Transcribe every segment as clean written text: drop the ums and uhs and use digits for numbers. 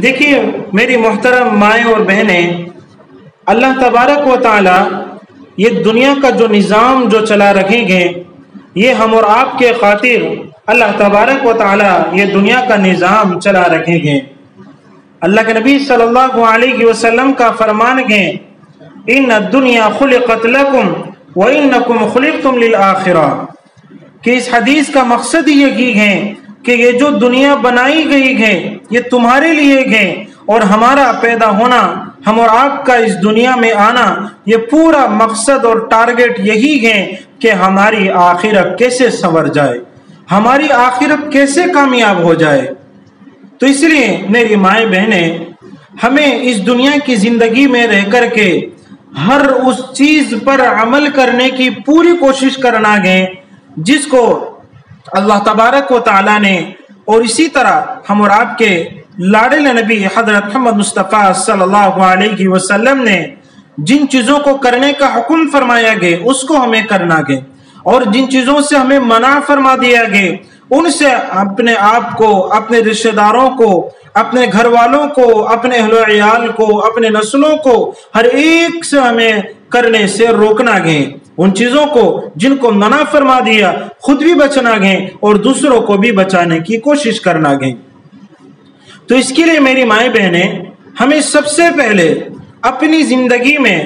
دیکھیے میری محترم مائیں اور بہنیں، اللہ تبارک و تعالی یہ دنیا کا جو نظام جو چلا رکھیں گے، یہ ہم اور آپ کے خاطر اللہ تبارک و تعالی یہ دنیا کا نظام چلا رکھیں گے۔ اللہ کے نبی صلی اللہ علیہ وسلم کا فرمان ہے، ان الدنیا خلقت لکم وانکم خلقتم للآخرہ، کہ اس حدیث کا مقصد یہی ہے کہ یہ جو دنیا بنائی گئی ہے یہ تمہارے لیے ہے، اور ہمارا پیدا ہونا، ہم اور آپ کا اس دنیا میں آنا، یہ پورا مقصد اور ٹارگٹ یہی ہے کہ ہماری آخرت کیسے سنور جائے، ہماری آخرت کیسے کامیاب ہو جائے۔ تو اس لیے میری مائیں بہنیں، ہمیں اس دنیا کی زندگی میں رہ کر کے ہر اس چیز پر عمل کرنے کی پوری کوشش کرنا ہے جس کو اللہ تبارک و تعالیٰ نے، اور اسی طرح ہم اور آپ کے لاڈلے نبی حضرت محمد مصطفیٰ صلی اللہ علیہ وسلم نے جن چیزوں کو کرنے کا حکم فرمایا گیا اس کو ہمیں کرنا گے، اور جن چیزوں سے ہمیں منع فرما دیا گیا ان سے اپنے آپ کو، اپنے رشتہ داروں کو، اپنے گھر والوں کو، اپنے اہل و عیال کو، اپنے نسلوں کو، ہر ایک سے ہمیں کرنے سے روکنا گے۔ ان چیزوں کو جن کو منع فرما دیا خود بھی بچنا گے اور دوسروں کو بھی بچانے کی کوشش کرنا گے۔ تو اس کے لیے میری مائیں بہنیں، ہمیں سب سے پہلے اپنی زندگی میں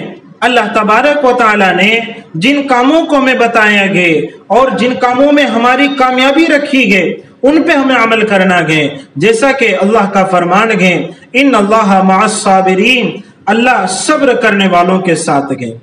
اللہ تبارک و تعالیٰ نے جن کاموں کو ہمیں بتایا گئے اور جن کاموں میں ہماری کامیابی رکھی گئے ان پہ ہمیں عمل کرنا گئے، جیسا کہ اللہ کا فرمان ہے، ان اللہ مع الصابرین، اللہ صبر کرنے والوں کے ساتھ گئے،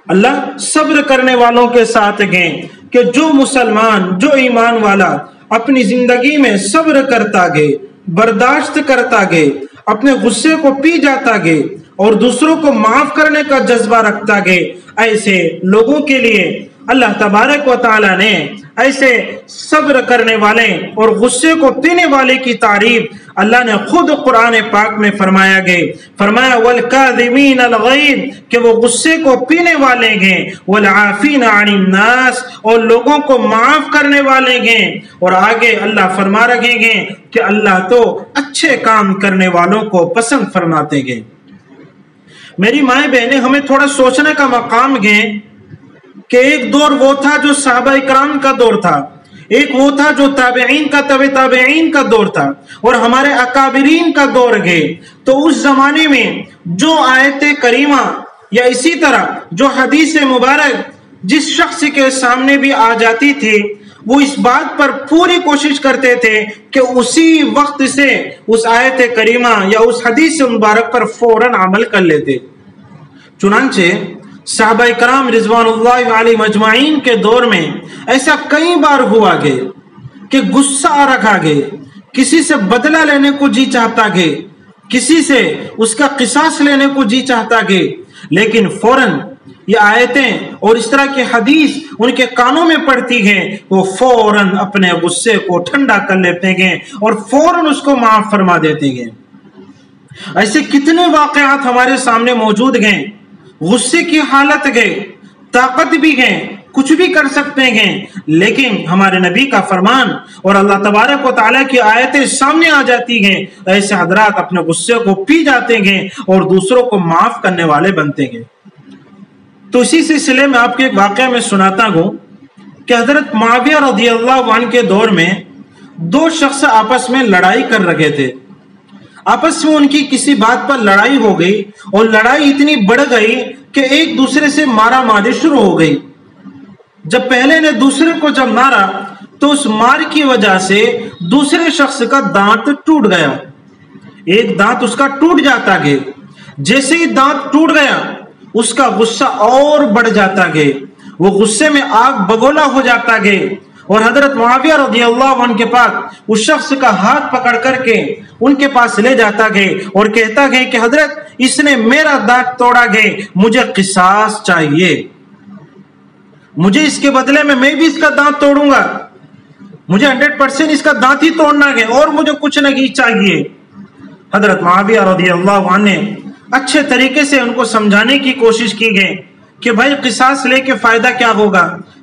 اللہ صبر کرنے والوں کے ساتھ گئے، کہ جو مسلمان، جو ایمان والا اپنی زندگی میں صبر کرتا گئے، برداشت کرتا گئے، اپنے غصے کو پی جاتا گئے اور دوسروں کو معاف کرنے کا جذبہ رکھتا گئے، ایسے لوگوں کے لیے اللہ تبارک و تعالیٰ نے ایسے صبر کرنے والے اور غصے کو پینے والے کی تعریف اللہ نے خود قرآن پاک میں فرمایا گئے، فرمایا والکاظمین الغیظ، کہ وہ غصے کو پینے والے ہیں، والعافین عن الناس، اور لوگوں کو معاف کرنے والے ہیں، اور آگے اللہ فرما رہے ہیں کہ اللہ تو اچھے کام کرنے والوں کو پسند فرماتے ہیں۔ میری مائیں بہنیں، ہمیں تھوڑا سوچنے کا مقام ہے کہ ایک دور وہ تھا جو صحابہ اکرام کا دور تھا، ایک وہ تھا جو تابعین کا تبع تابعین کا دور تھا، اور ہمارے اکابرین کا دور ہے۔ تو اس زمانے میں جو آیت کریمہ یا اسی طرح جو حدیث مبارک جس شخص کے سامنے بھی آ جاتی تھی، وہ اس بات پر پوری کوشش کرتے تھے کہ اسی وقت سے اس آیت کریمہ یا اس حدیث مبارک پر فوراً عمل کر لیتے۔ چنانچہ صحابہ کرام رضوان اللہ علیہ مجمعین کے دور میں ایسا کئی بار ہوا گئے کہ غصہ رکھا گئے، کسی سے بدلہ لینے کو جی چاہتا گئے، کسی سے اس کا قصاص لینے کو جی چاہتا گئے، لیکن فوراً یہ آیتیں اور اس طرح کی حدیث ان کے کانوں میں پڑتی ہیں، وہ فوراً اپنے غصے کو ٹھنڈا کر لیتے ہیں اور فوراً اس کو معاف فرما دیتے ہیں۔ ایسے کتنے واقعات ہمارے سامنے موجود ہیں، غصے کی حالت گئے، طاقت بھی ہے، کچھ بھی کر سکتے ہیں، لیکن ہمارے نبی کا فرمان اور اللہ تبارک و تعالیٰ کی آیتیں سامنے آ جاتی ہیں، ایسے حضرات اپنے غصے کو پی جاتے ہیں اور دوسروں کو معاف کرنے والے بنتے ہیں۔ تو اسی سلسلے میں آپ کے ایک واقعہ میں سناتا ہوں کہ حضرت معاویہ رضی اللہ عنہ کے دور میں دو شخص آپس میں لڑائی کر رہے تھے، آپس میں ان کی کسی بات پر لڑائی ہو گئی اور لڑائی اتنی بڑھ گئی کہ ایک دوسرے سے مارا ماری شروع ہو گئی۔ جب پہلے نے دوسرے کو جب مارا تو اس مار کی وجہ سے دوسرے شخص کا دانت ٹوٹ گیا، ایک دانت اس کا ٹوٹ جاتا گیا، جیسے ہی دانت ٹوٹ گیا اس کا غصہ اور بڑھ جاتا گیا، وہ غصے میں آگ بگولا ہو جاتا گیا، اور حضرت معاویہ رضی اللہ عنہ کے پاس اس شخص کا ہاتھ پکڑ کر کے ان کے پاس لے جاتا گیا اور کہتا گیا کہ حضرت اس نے میرا دانت توڑا گیا، مجھے قصاص چاہیے، مجھے اس کے بدلے میں بھی اس کا دانت توڑوں گا، مجھے 100% اس کا دانت ہی توڑنا ہے اور مجھے کچھ نہیں چاہیے۔ حضرت معاویہ رضی اللہ عنہ نے اچھے طریقے سے ان کو سمجھانے کی کوشش کی گئی کہ بھائی قصاص لے کے فائدہ کیا ہوگا،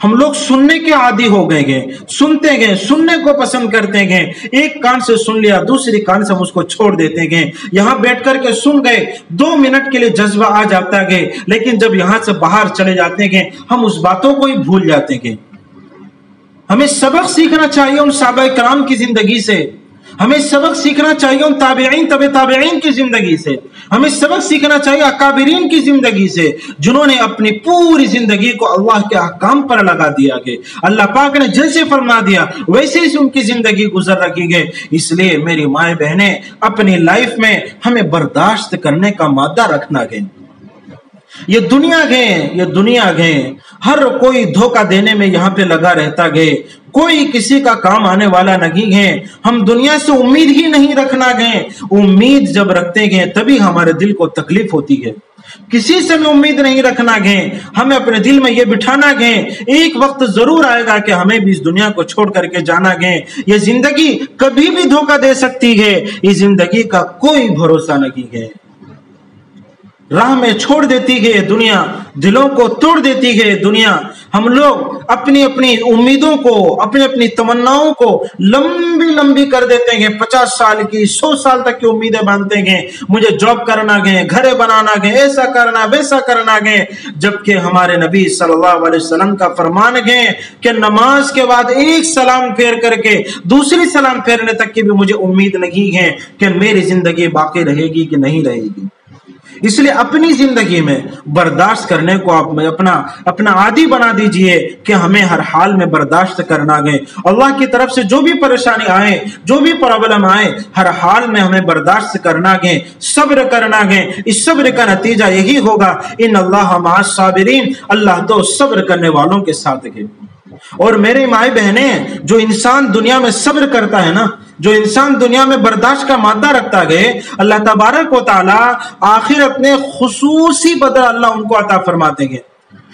ہم لوگ سننے کے عادی ہو گئے گے، سنتے گئے، سننے کو پسند کرتے گئے، ایک کان سے سن لیا دوسری کان سے ہم اس کو چھوڑ دیتے گئے، یہاں بیٹھ کر کے سن گئے 2 منٹ کے لیے جذبہ آ جاتا گئے، لیکن جب یہاں سے باہر چلے جاتے گئے ہم اس باتوں کو ہی بھول جاتے گئے۔ ہمیں سبق سیکھنا چاہیے ان صحابہ کرام کی زندگی سے، ہمیں سبق سیکھنا چاہیے ان تابعین تبع تابعین کی زندگی سے، ہمیں سبق سیکھنا چاہیے اکابرین کی زندگی سے، جنہوں نے اپنی پوری زندگی کو اللہ کے احکام پر لگا دیا گئے، اللہ پاک نے جیسے فرما دیا ویسے ہی ان کی زندگی گزر رکھی گئے۔ اس لیے میری مائیں بہنیں اپنی لائف میں ہمیں برداشت کرنے کا مادہ رکھنا گئے۔ یہ دنیا گئے، ہر کوئی دھوکہ دینے میں یہاں پہ لگا رہتا گئے، کوئی کسی کا کام آنے والا نہیں ہے۔ ہم دنیا سے امید ہی نہیں رکھنا گئے، امید جب رکھتے گئے تبھی ہمارے دل کو تکلیف ہوتی ہے۔ کسی سے بھی امید نہیں رکھنا گئے، ہمیں اپنے دل میں یہ بٹھانا گئے ایک وقت ضرور آئے گا کہ ہمیں بھی اس دنیا کو چھوڑ کر کے جانا گئے۔ یہ زندگی کبھی بھی دھوکہ دے سکتی ہے، اس زندگی کا کوئی بھروسہ نہیں ہے۔ راہ میں چھوڑ دیتی ہے دنیا، دلوں کو توڑ دیتی ہے دنیا۔ ہم لوگ اپنی اپنی امیدوں کو، اپنی اپنی تمناؤں کو لمبی کر دیتے ہیں، 50 سال کی 100 سال تک کی امیدیں باندھتے ہیں، مجھے جاب کرنا گئے، گھر بنانا گئے، ایسا کرنا ویسا کرنا گئے، جبکہ ہمارے نبی صلی اللہ علیہ وسلم کا فرمان ہے کہ نماز کے بعد ایک سلام پھیر کر کے دوسری سلام پھیرنے تک کی بھی مجھے امید نہیں ہے کہ میری زندگی باقی رہے گی کہ نہیں رہے گی۔ اس لیے اپنی زندگی میں برداشت کرنے کو آپ اپنا عادی بنا دیجئے کہ ہمیں ہر حال میں برداشت کرنا گئے۔ اللہ کی طرف سے جو بھی پریشانی آئے، جو بھی پرابلم آئے، ہر حال میں ہمیں برداشت کرنا گئے، صبر کرنا گئے۔ اس صبر کا نتیجہ یہی ہوگا، ان اللہ مع الصابرین، اللہ تو صبر کرنے والوں کے ساتھ ہے۔ اور میرے مائی بہنیں، جو انسان دنیا میں صبر کرتا ہے نا، جو انسان دنیا میں برداشت کا مادہ رکھتا گئے، اللہ تبارک و تعالی آخرت میں خصوصی بدلہ اللہ ان کو عطا فرماتے گے۔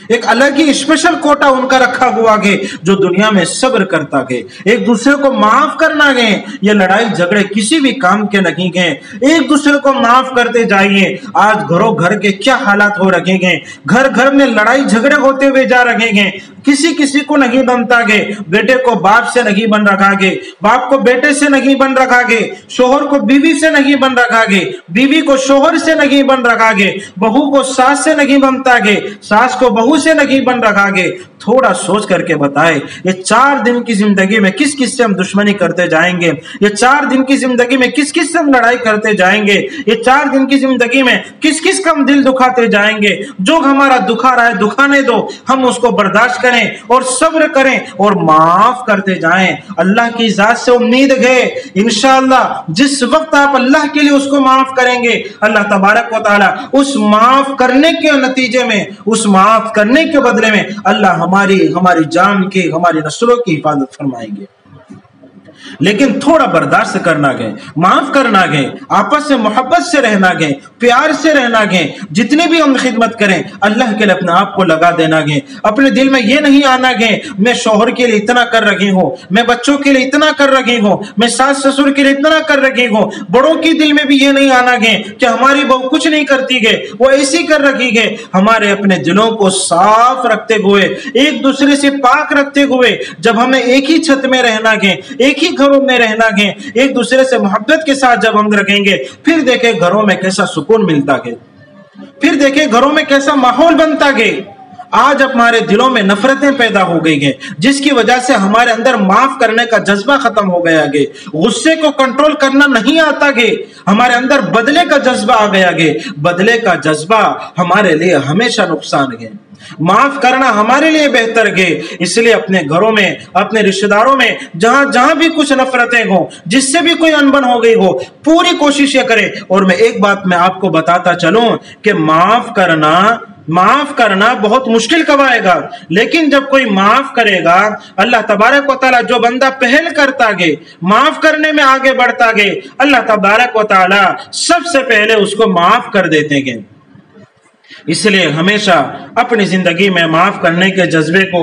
ایک الگ ہی اسپیشل کوٹا ان کا رکھا ہوا گے جو دنیا میں صبر کرتا گئے، ایک دوسرے کو معاف کرنا گئے۔ یہ لڑائی جھگڑے کسی بھی کام کے نہیں گئے، ایک دوسرے کو معاف کرتے جائیے۔ آج گھر کے کیا حالات ہو رکھے گئے، گھر میں لڑائی جھگڑے ہوتے ہوئے جا رکھے گئے، کسی کو نہیں بنتا گے، بیٹے کو باپ سے نہیں بن رکھا گے، باپ کو بیٹے سے نہیں بن رکھا گے، شوہر کو بیوی سے نہیں بن رکھا گے، بیوی کو شوہر سے نہیں بن رکھا گے، بہو کو ساس سے نہیں بنتا گے، ساس کو بہو سے نہیں بن رکھا گے۔ تھوڑا سوچ کر کے بتائے، یہ 4 دن کی زندگی میں کس سے ہم دشمنی کرتے جائیں گے، یہ 4 دن کی زندگی میں کس سے ہم لڑائی کرتے جائیں گے، یہ 4 دن کی زندگی میں کس کا ہم دل دکھاتے جائیں گے۔ جو ہمارا دکھا رہا ہے دکھانے دو، ہم اس کو برداشت کریں اور صبر کریں اور معاف کرتے جائیں۔ اللہ کی ذات سے امید ہے انشاءاللہ جس وقت آپ اللہ کے لیے اس کو معاف کریں گے، اللہ تبارک و تعالی اس معاف کرنے کے نتیجے میں، اس معاف کرنے کے بدلے میں اللہ ہماری جان کی، ہماری نسلوں کی حفاظت فرمائیں گے۔ لیکن تھوڑا برداشت کرنا گئے، معاف کرنا گئے، آپس سے محبت سے رہنا گئے، پیار سے رہنا گئے۔ جتنے بھی ہم خدمت کریں اللہ کے لیے اپنے آپ کو لگا دینا گئے۔ اپنے دل میں یہ نہیں آنا گئے میں شوہر کے لیے اتنا کر رہی ہوں، میں بچوں کے لیے اتنا کر رہی ہوں، میں ساس سسر کے لیے اتنا کر رہی ہوں۔ بڑوں کے دل میں بھی یہ نہیں آنا گئے کہ ہماری بہو کچھ نہیں کرتی گئے، وہ ایسی کر رکھی گئے۔ ہمارے اپنے دلوں کو صاف رکھتے ہوئے، ایک دوسرے سے پاک رکھتے ہوئے، جب ہمیں ایک ہی چھت میں رہنا گئے، ایک ہی گھروں میں رہنا گئے، ایک دوسرے سے محبت کے ساتھ جب ہم رکھیں گے، پھر دیکھیں گھروں میں کیسا سکون ملتا گئے، پھر دیکھیں گھروں میں کیسا ماحول بنتا گئے۔ آج ہمارے دلوں میں نفرتیں پیدا ہو گئی ہیں، جس کی وجہ سے ہمارے اندر معاف کرنے کا جذبہ ختم ہو گیا گے، غصے کو کنٹرول کرنا نہیں آتا گے، ہمارے اندر بدلے کا جذبہ آ گیا گے۔ بدلے کا جذبہ ہمارے لیے ہمیشہ نقصان ہے، معاف کرنا ہمارے لیے بہتر ہے۔ اس لیے اپنے گھروں میں، اپنے رشتہ داروں میں جہاں بھی کچھ نفرتیں ہوں، جس سے بھی کوئی انبن ہو گئی ہو، پوری کوشش یہ کرے۔ اور میں ایک بات میں آپ کو بتاتا چلوں کہ معاف کرنا بہت مشکل کب آئے گا، لیکن جب کوئی معاف کرے گا، اللہ تبارک و تعالی جو بندہ پہل کرتا گے، معاف کرنے میں آگے بڑھتا گے، اللہ تبارک و تعالی سب سے پہلے اس کو معاف کر دیتے گے۔ اس لیے ہمیشہ اپنی زندگی میں معاف کرنے کے جذبے کو